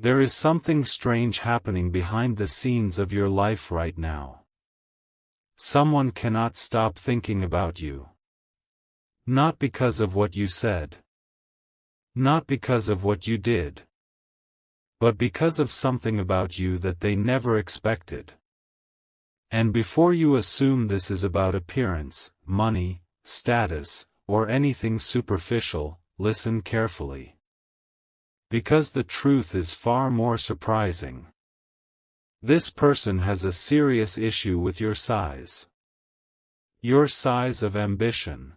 There is something strange happening behind the scenes of your life right now. Someone cannot stop thinking about you. Not because of what you said. Not because of what you did. But because of something about you that they never expected. And before you assume this is about appearance, money, status, or anything superficial, listen carefully. Because the truth is far more surprising. This person has a serious issue with your size. Your size of ambition.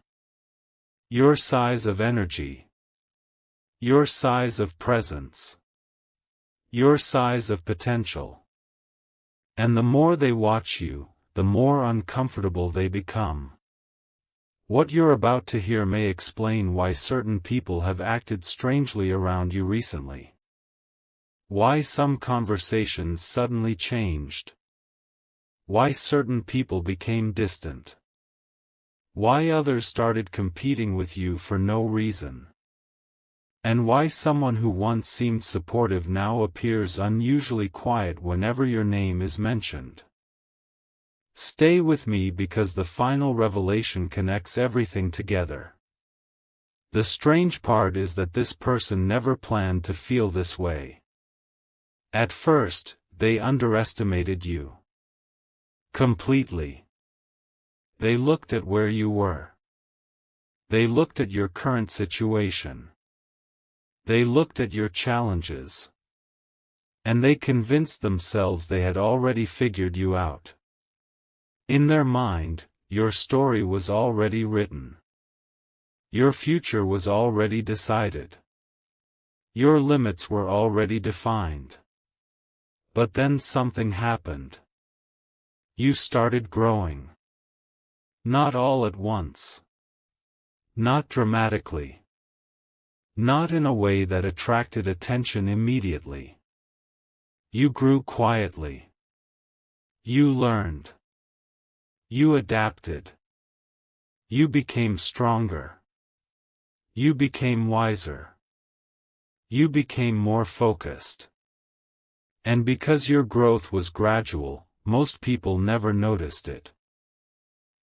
Your size of energy. Your size of presence. Your size of potential. And the more they watch you, the more uncomfortable they become. What you're about to hear may explain why certain people have acted strangely around you recently. Why some conversations suddenly changed. Why certain people became distant. Why others started competing with you for no reason. And why someone who once seemed supportive now appears unusually quiet whenever your name is mentioned. Stay with me because the final revelation connects everything together. The strange part is that this person never planned to feel this way. At first, they underestimated you. Completely. They looked at where you were. They looked at your current situation. They looked at your challenges. And they convinced themselves they had already figured you out. In their mind, your story was already written. Your future was already decided. Your limits were already defined. But then something happened. You started growing. Not all at once. Not dramatically. Not in a way that attracted attention immediately. You grew quietly. You learned. You adapted. You became stronger. You became wiser. You became more focused. And because your growth was gradual, most people never noticed it.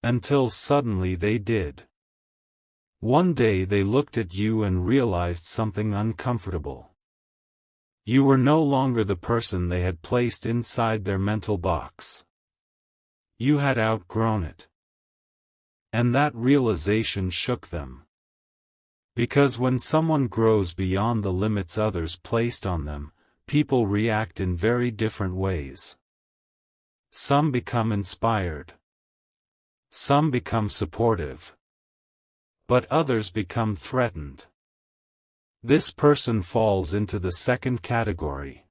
Until suddenly they did. One day they looked at you and realized something uncomfortable. You were no longer the person they had placed inside their mental box. You had outgrown it. And that realization shook them. Because when someone grows beyond the limits others placed on them, people react in very different ways. Some become inspired. Some become supportive. But others become threatened. This person falls into the second category.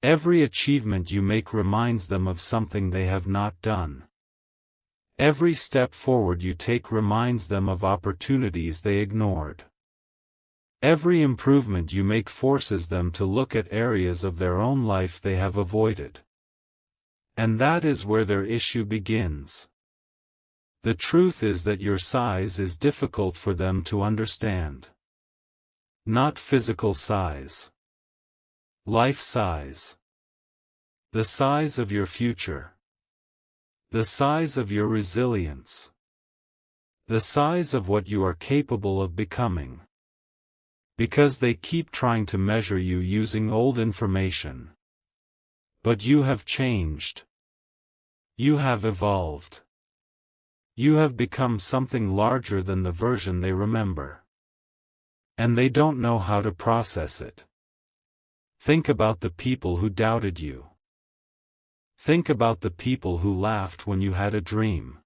Every achievement you make reminds them of something they have not done. Every step forward you take reminds them of opportunities they ignored. Every improvement you make forces them to look at areas of their own life they have avoided. And that is where their issue begins. The truth is that your size is difficult for them to understand. Not physical size. Life size. The size of your future. The size of your resilience. The size of what you are capable of becoming. Because they keep trying to measure you using old information. But you have changed. You have evolved. You have become something larger than the version they remember. And they don't know how to process it. Think about the people who doubted you. Think about the people who laughed when you had a dream.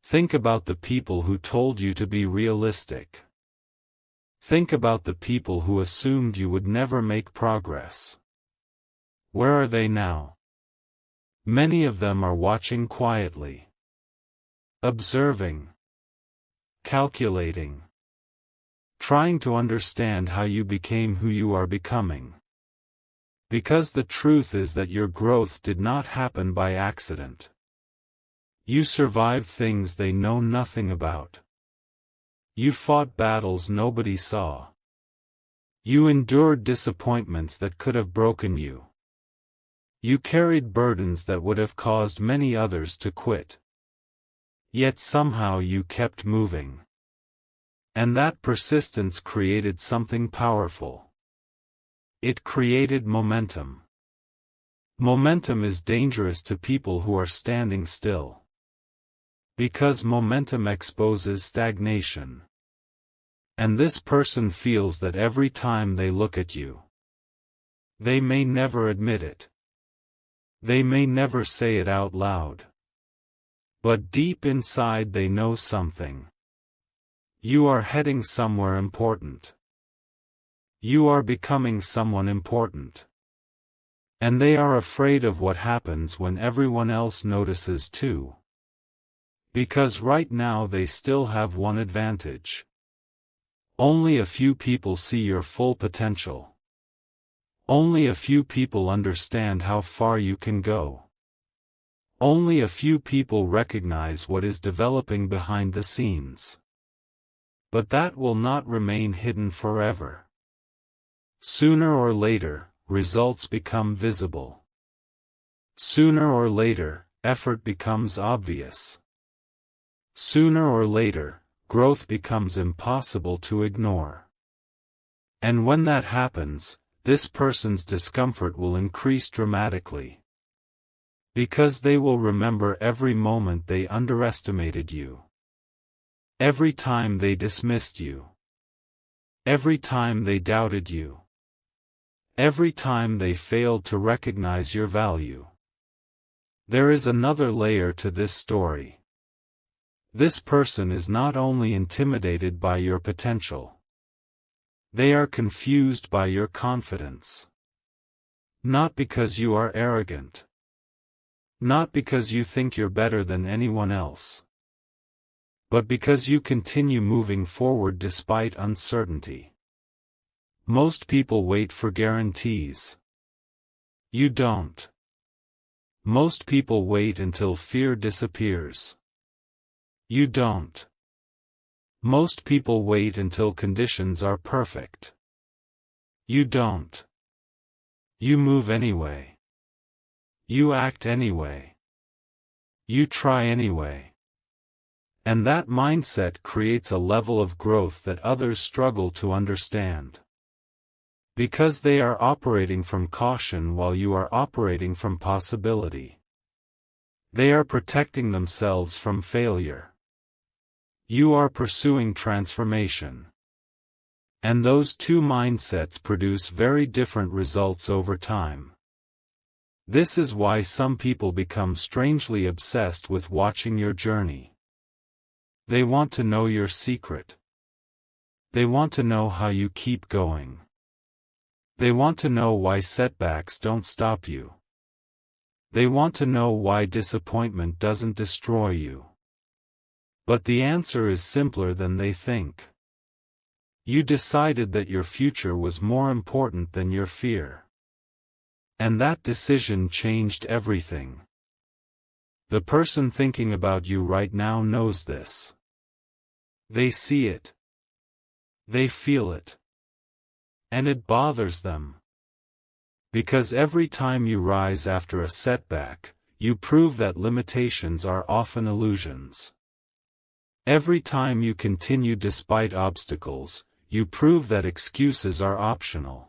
Think about the people who told you to be realistic. Think about the people who assumed you would never make progress. Where are they now? Many of them are watching quietly. Observing. Calculating. Trying to understand how you became who you are becoming. Because the truth is that your growth did not happen by accident. You survived things they know nothing about. You fought battles nobody saw. You endured disappointments that could have broken you. You carried burdens that would have caused many others to quit. Yet somehow you kept moving. And that persistence created something powerful. It created momentum. Momentum is dangerous to people who are standing still. Because momentum exposes stagnation. And this person feels that every time they look at you. They may never admit it. They may never say it out loud. But deep inside they know something. You are heading somewhere important. You are becoming someone important. And they are afraid of what happens when everyone else notices too. Because right now they still have one advantage. Only a few people see your full potential. Only a few people understand how far you can go. Only a few people recognize what is developing behind the scenes. But that will not remain hidden forever. Sooner or later, results become visible. Sooner or later, effort becomes obvious. Sooner or later, growth becomes impossible to ignore. And when that happens, this person's discomfort will increase dramatically. Because they will remember every moment they underestimated you. Every time they dismissed you. Every time they doubted you. Every time they failed to recognize your value. There is another layer to this story. This person is not only intimidated by your potential. They are confused by your confidence. Not because you are arrogant. Not because you think you're better than anyone else. But because you continue moving forward despite uncertainty. Most people wait for guarantees. You don't. Most people wait until fear disappears. You don't. Most people wait until conditions are perfect. You don't. You move anyway. You act anyway. You try anyway. And that mindset creates a level of growth that others struggle to understand. Because they are operating from caution while you are operating from possibility. They are protecting themselves from failure. You are pursuing transformation. And those two mindsets produce very different results over time. This is why some people become strangely obsessed with watching your journey. They want to know your secret. They want to know how you keep going. They want to know why setbacks don't stop you. They want to know why disappointment doesn't destroy you. But the answer is simpler than they think. You decided that your future was more important than your fear. And that decision changed everything. The person thinking about you right now knows this. They see it. They feel it. And it bothers them. Because every time you rise after a setback, you prove that limitations are often illusions. Every time you continue despite obstacles, you prove that excuses are optional.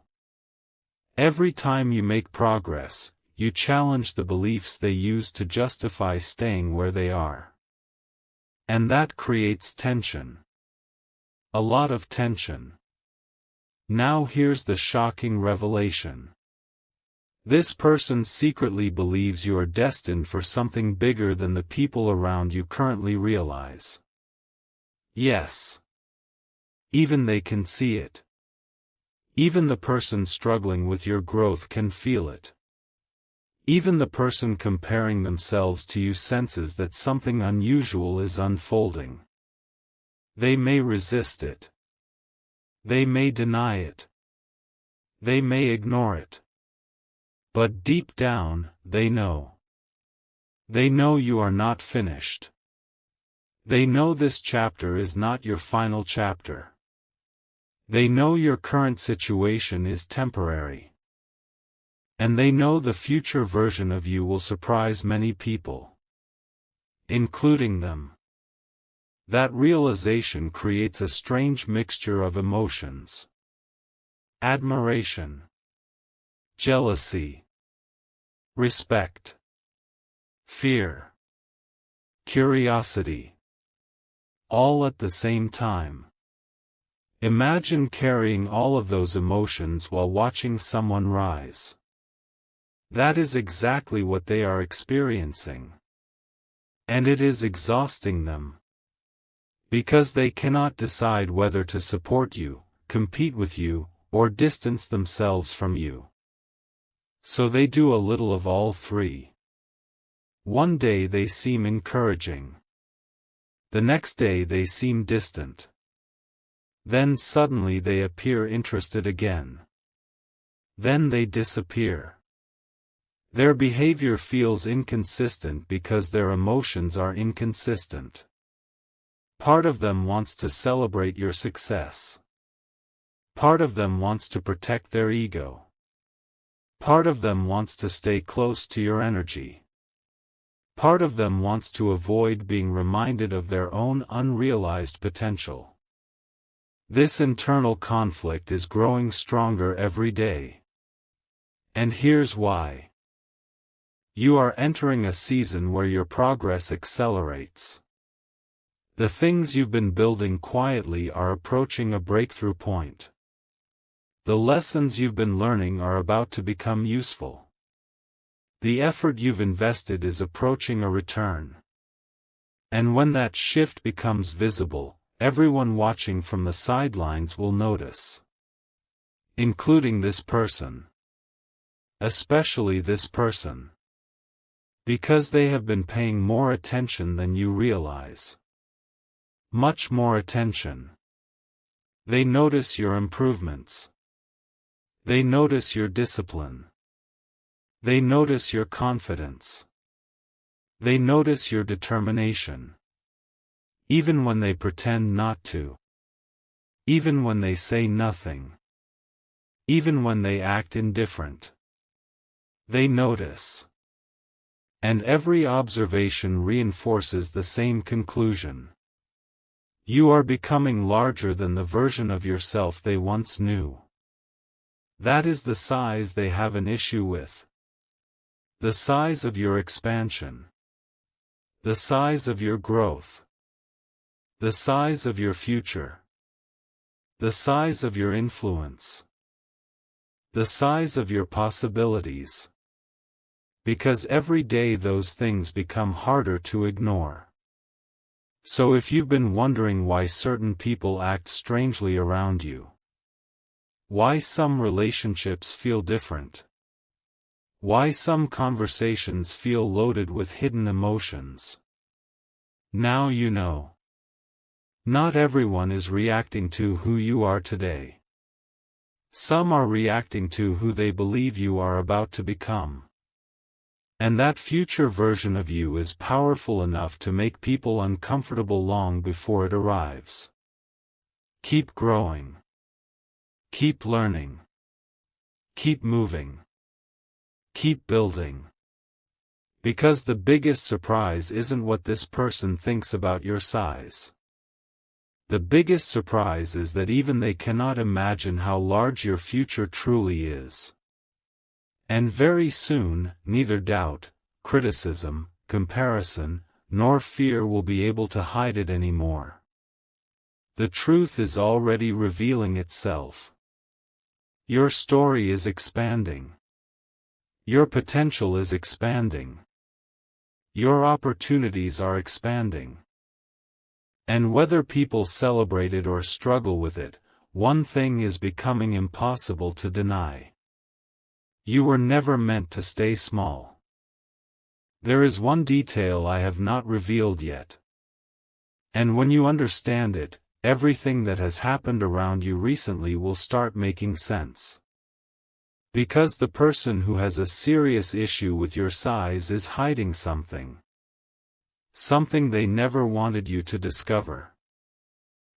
Every time you make progress, you challenge the beliefs they use to justify staying where they are. And that creates tension. A lot of tension. Now here's the shocking revelation. This person secretly believes you are destined for something bigger than the people around you currently realize. Yes. Even they can see it. Even the person struggling with your growth can feel it. Even the person comparing themselves to you senses that something unusual is unfolding. They may resist it. They may deny it. They may ignore it. But deep down, they know. They know you are not finished. They know this chapter is not your final chapter. They know your current situation is temporary. And they know the future version of you will surprise many people, including them. That realization creates a strange mixture of emotions: admiration, jealousy, respect, fear, curiosity, all at the same time. Imagine carrying all of those emotions while watching someone rise. That is exactly what they are experiencing. And it is exhausting them. Because they cannot decide whether to support you, compete with you, or distance themselves from you. So they do a little of all three. One day they seem encouraging. The next day they seem distant. Then suddenly they appear interested again. Then they disappear. Their behavior feels inconsistent because their emotions are inconsistent. Part of them wants to celebrate your success. Part of them wants to protect their ego. Part of them wants to stay close to your energy. Part of them wants to avoid being reminded of their own unrealized potential. This internal conflict is growing stronger every day. And here's why. You are entering a season where your progress accelerates. The things you've been building quietly are approaching a breakthrough point. The lessons you've been learning are about to become useful. The effort you've invested is approaching a return. And when that shift becomes visible, everyone watching from the sidelines will notice. Including this person. Especially this person. Because they have been paying more attention than you realize. Much more attention. They notice your improvements. They notice your discipline. They notice your confidence. They notice your determination. Even when they pretend not to. Even when they say nothing. Even when they act indifferent. They notice. And every observation reinforces the same conclusion. You are becoming larger than the version of yourself they once knew. That is the size they have an issue with. The size of your expansion. The size of your growth. The size of your future. The size of your influence. The size of your possibilities. Because every day those things become harder to ignore. So if you've been wondering why certain people act strangely around you, why some relationships feel different, why some conversations feel loaded with hidden emotions, now you know. Not everyone is reacting to who you are today. Some are reacting to who they believe you are about to become. And that future version of you is powerful enough to make people uncomfortable long before it arrives. Keep growing. Keep learning. Keep moving. Keep building. Because the biggest surprise isn't what this person thinks about your size. The biggest surprise is that even they cannot imagine how large your future truly is. And very soon, neither doubt, criticism, comparison, nor fear will be able to hide it anymore. The truth is already revealing itself. Your story is expanding. Your potential is expanding. Your opportunities are expanding. And whether people celebrate it or struggle with it, one thing is becoming impossible to deny. You were never meant to stay small. There is one detail I have not revealed yet. And when you understand it, everything that has happened around you recently will start making sense. Because the person who has a serious issue with your size is hiding something. Something they never wanted you to discover.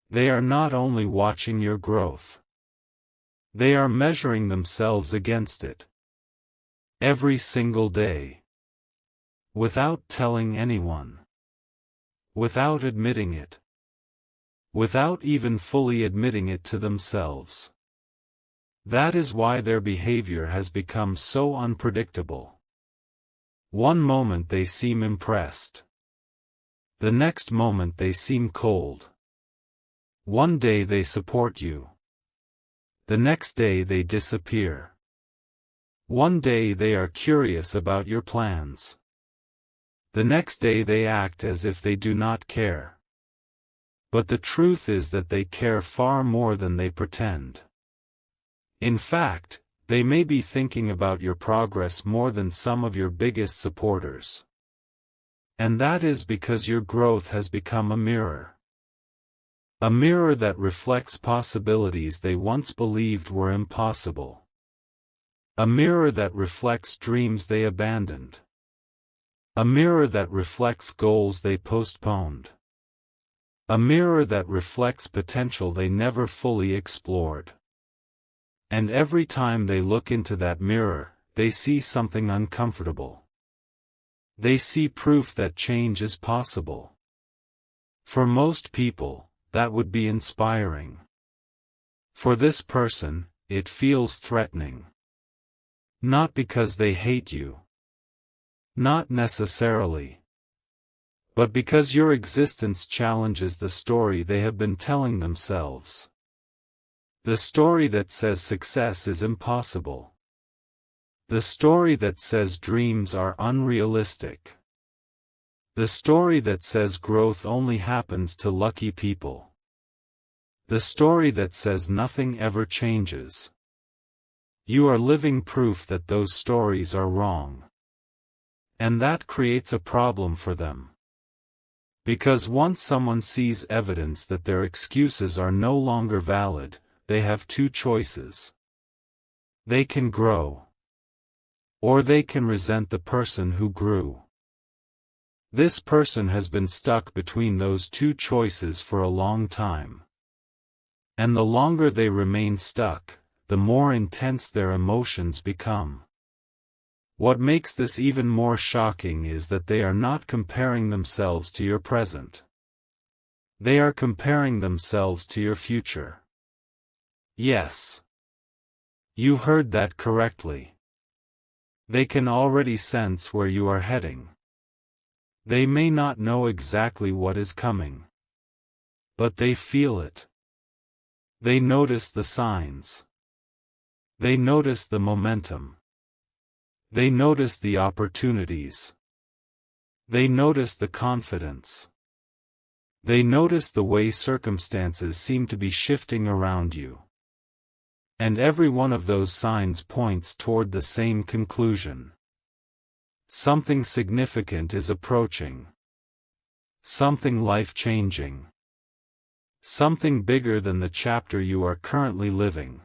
They are not only watching your growth. They are measuring themselves against it. Every single day. Without telling anyone. Without admitting it. Without even fully admitting it to themselves. That is why their behavior has become so unpredictable. One moment they seem impressed. The next moment they seem cold. One day they support you. The next day they disappear. One day they are curious about your plans. The next day they act as if they do not care. But the truth is that they care far more than they pretend. In fact, they may be thinking about your progress more than some of your biggest supporters. And that is because your growth has become a mirror. A mirror that reflects possibilities they once believed were impossible. A mirror that reflects dreams they abandoned. A mirror that reflects goals they postponed. A mirror that reflects potential they never fully explored. And every time they look into that mirror, they see something uncomfortable. They see proof that change is possible. For most people, that would be inspiring. For this person, it feels threatening. Not because they hate you. Not necessarily. But because your existence challenges the story they have been telling themselves. The story that says success is impossible. The story that says dreams are unrealistic. The story that says growth only happens to lucky people. The story that says nothing ever changes. You are living proof that those stories are wrong. And that creates a problem for them. Because once someone sees evidence that their excuses are no longer valid, they have two choices. They can grow. Or they can resent the person who grew. This person has been stuck between those two choices for a long time. And the longer they remain stuck, the more intense their emotions become. What makes this even more shocking is that they are not comparing themselves to your present. They are comparing themselves to your future. Yes. You heard that correctly. They can already sense where you are heading. They may not know exactly what is coming. But they feel it. They notice the signs. They notice the momentum. They notice the opportunities. They notice the confidence. They notice the way circumstances seem to be shifting around you. And every one of those signs points toward the same conclusion. Something significant is approaching. Something life-changing. Something bigger than the chapter you are currently living.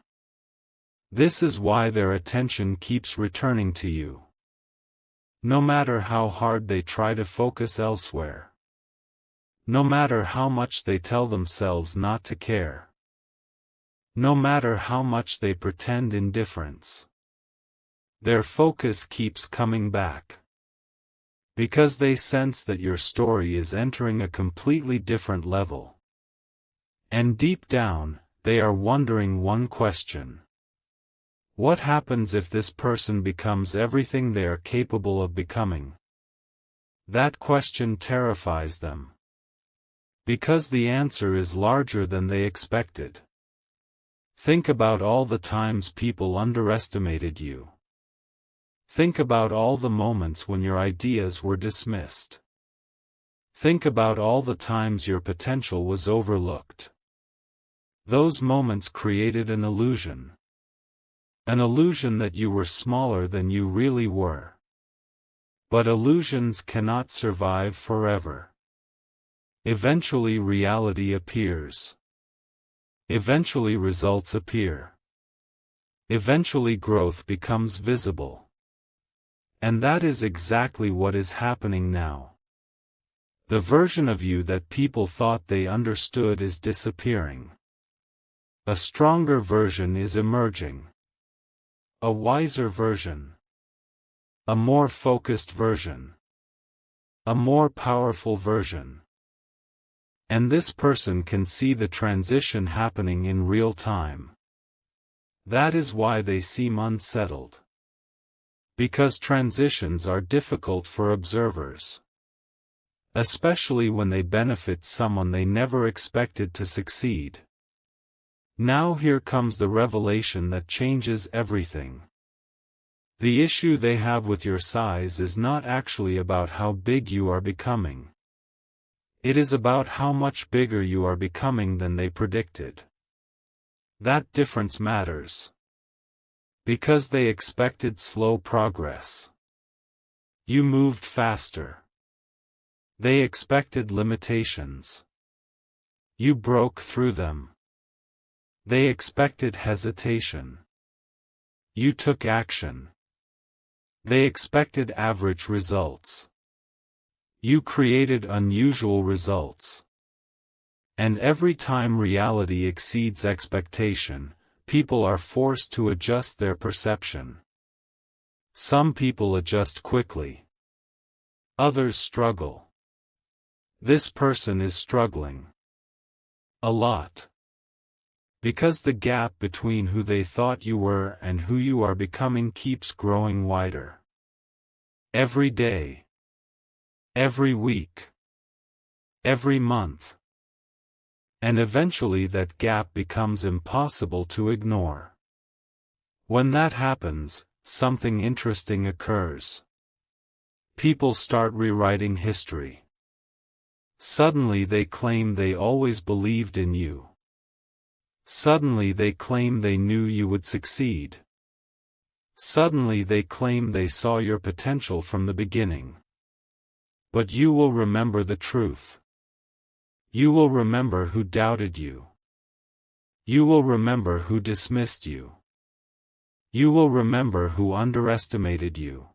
This is why their attention keeps returning to you. No matter how hard they try to focus elsewhere. No matter how much they tell themselves not to care. No matter how much they pretend indifference. Their focus keeps coming back. Because they sense that your story is entering a completely different level. And deep down, they are wondering one question. What happens if this person becomes everything they are capable of becoming? That question terrifies them. Because the answer is larger than they expected. Think about all the times people underestimated you. Think about all the moments when your ideas were dismissed. Think about all the times your potential was overlooked. Those moments created an illusion. An illusion that you were smaller than you really were. But illusions cannot survive forever. Eventually reality appears. Eventually results appear. Eventually growth becomes visible. And that is exactly what is happening now. The version of you that people thought they understood is disappearing. A stronger version is emerging. A wiser version. A more focused version. A more powerful version. And this person can see the transition happening in real time. That is why they seem unsettled. Because transitions are difficult for observers. Especially when they benefit someone they never expected to succeed. Now here comes the revelation that changes everything. The issue they have with your size is not actually about how big you are becoming. It is about how much bigger you are becoming than they predicted. That difference matters. Because they expected slow progress. You moved faster. They expected limitations. You broke through them. They expected hesitation. You took action. They expected average results. You created unusual results. And every time reality exceeds expectation, people are forced to adjust their perception. Some people adjust quickly. Others struggle. This person is struggling. A lot. Because the gap between who they thought you were and who you are becoming keeps growing wider. Every day. Every week. Every month. And eventually that gap becomes impossible to ignore. When that happens, something interesting occurs. People start rewriting history. Suddenly they claim they always believed in you. Suddenly they claim they knew you would succeed. Suddenly they claim they saw your potential from the beginning. But you will remember the truth. You will remember who doubted you. You will remember who dismissed you. You will remember who underestimated you.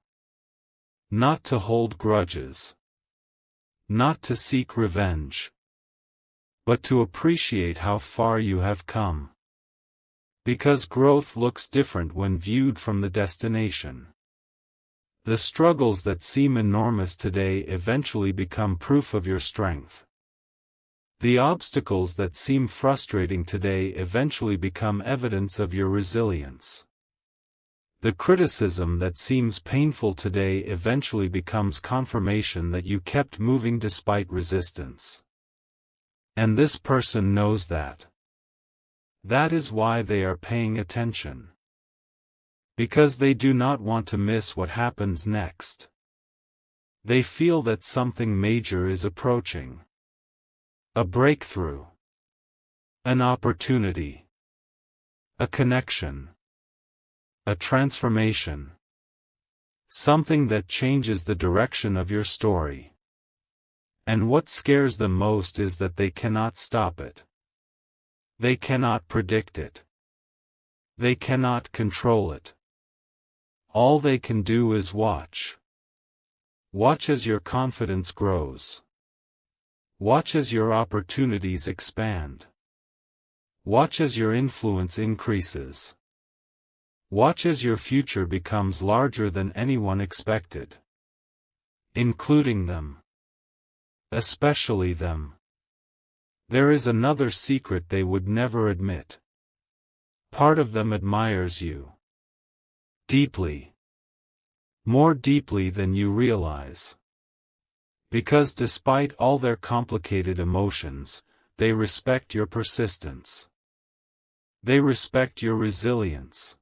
Not to hold grudges. Not to seek revenge. But to appreciate how far you have come. Because growth looks different when viewed from the destination. The struggles that seem enormous today eventually become proof of your strength. The obstacles that seem frustrating today eventually become evidence of your resilience. The criticism that seems painful today eventually becomes confirmation that you kept moving despite resistance. And this person knows that. That is why they are paying attention. Because they do not want to miss what happens next. They feel that something major is approaching. A breakthrough. An opportunity. A connection. A transformation. Something that changes the direction of your story. And what scares them most is that they cannot stop it. They cannot predict it. They cannot control it. All they can do is watch. Watch as your confidence grows. Watch as your opportunities expand. Watch as your influence increases. Watch as your future becomes larger than anyone expected. Including them. Especially them. There is another secret they would never admit. Part of them admires you. Deeply. More deeply than you realize. Because despite all their complicated emotions, they respect your persistence. They respect your resilience.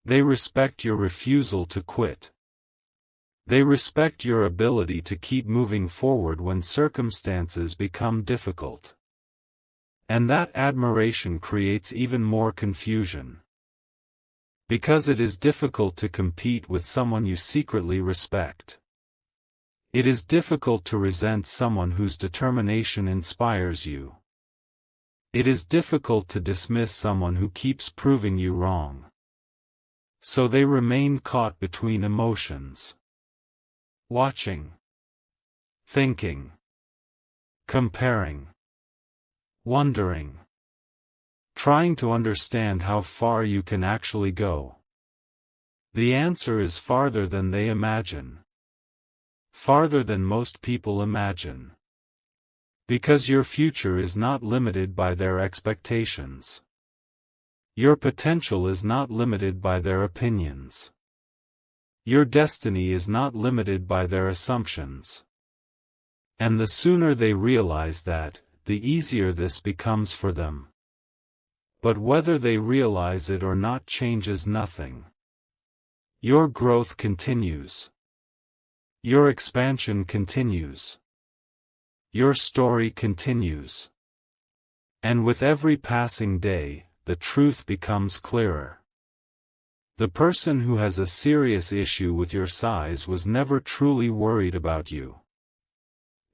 They respect your refusal to quit. They respect your ability to keep moving forward when circumstances become difficult. And that admiration creates even more confusion. Because it is difficult to compete with someone you secretly respect. It is difficult to resent someone whose determination inspires you. It is difficult to dismiss someone who keeps proving you wrong. So they remain caught between emotions. Watching. Thinking. comparing, wondering, trying to understand how far you can actually go. The answer is farther than they imagine. Farther than most people imagine. Because your future is not limited by their expectations. Your potential is not limited by their opinions. Your destiny is not limited by their assumptions. And the sooner they realize that, the easier this becomes for them. But whether they realize it or not changes nothing. Your growth continues. Your expansion continues. Your story continues. And with every passing day, the truth becomes clearer. The person who has a serious issue with your size was never truly worried about you.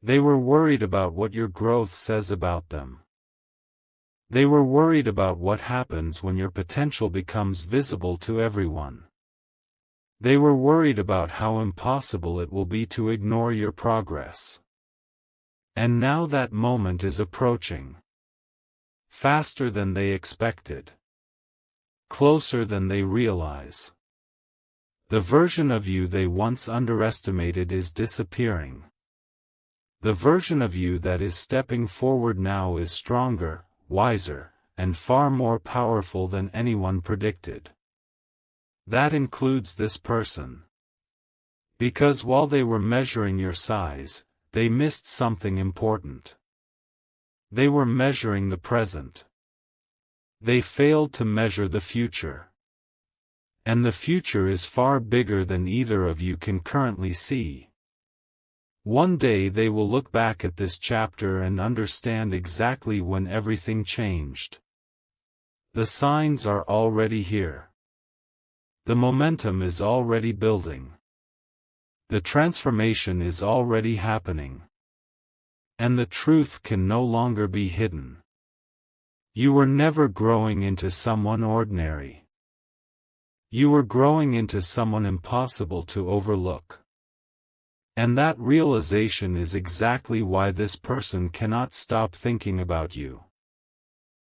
They were worried about what your growth says about them. They were worried about what happens when your potential becomes visible to everyone. They were worried about how impossible it will be to ignore your progress. And now that moment is approaching. Faster than they expected. Closer than they realize. The version of you they once underestimated is disappearing. The version of you that is stepping forward now is stronger, wiser, and far more powerful than anyone predicted. That includes this person. Because while they were measuring your size, they missed something important. They were measuring the present. They failed to measure the future. And the future is far bigger than either of you can currently see. One day they will look back at this chapter and understand exactly when everything changed. The signs are already here. The momentum is already building. The transformation is already happening. And the truth can no longer be hidden. You were never growing into someone ordinary. You were growing into someone impossible to overlook. And that realization is exactly why this person cannot stop thinking about you.